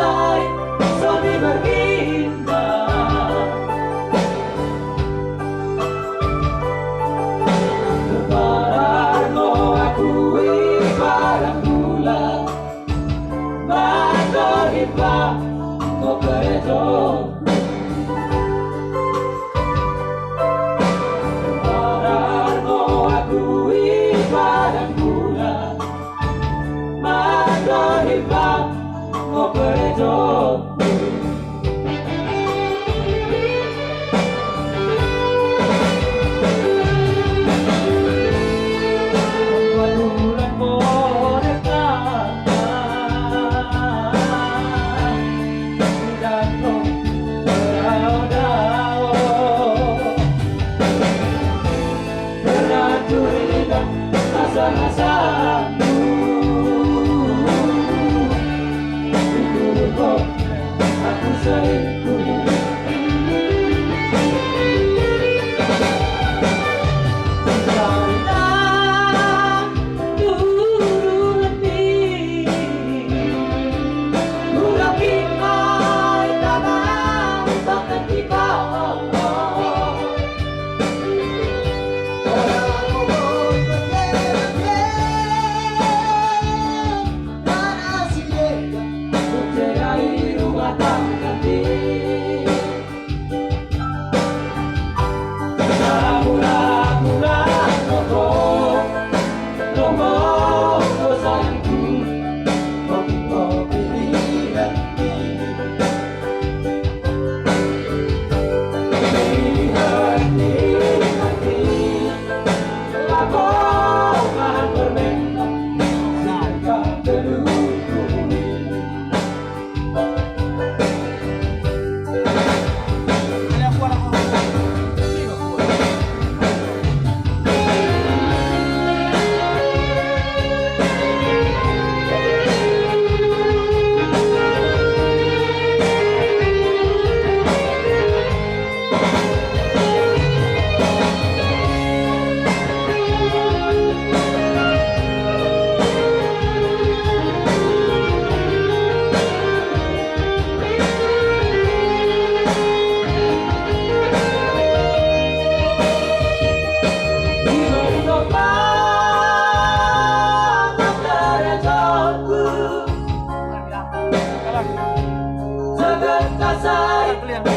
kasih suami berindah. Lebaran mau akui barang bulan Matur hibah mau gereja. Lebaran mau akui barang bulan Matur hibah mau gereja. Rasa-rasamu itu kok aku selingkuh. Karena dulu lebih udah kita tanam bahkan kita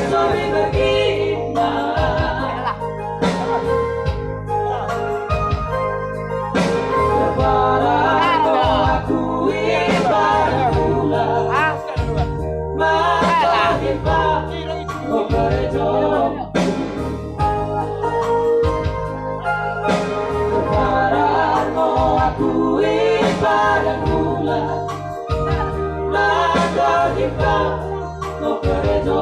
suami berindah. Lebaran kau akui barang bulan Matur hibah kau gereja. Lebaran kau akui barang bulan Matur hibah kau gereja.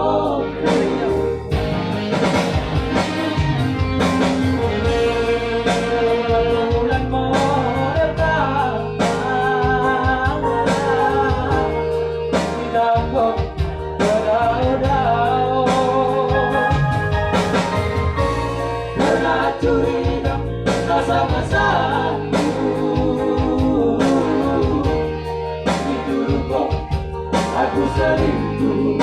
Curiga rasa-rasamu itu kok aku selingkuh.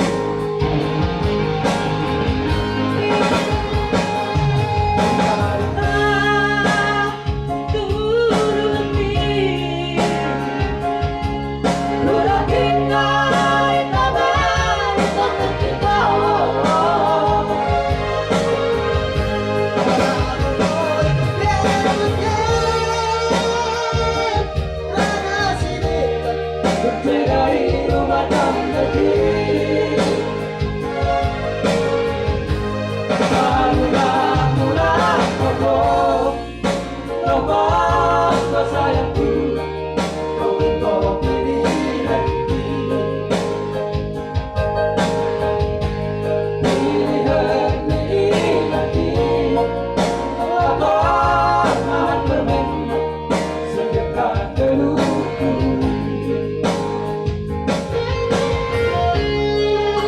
Dari rumah tangga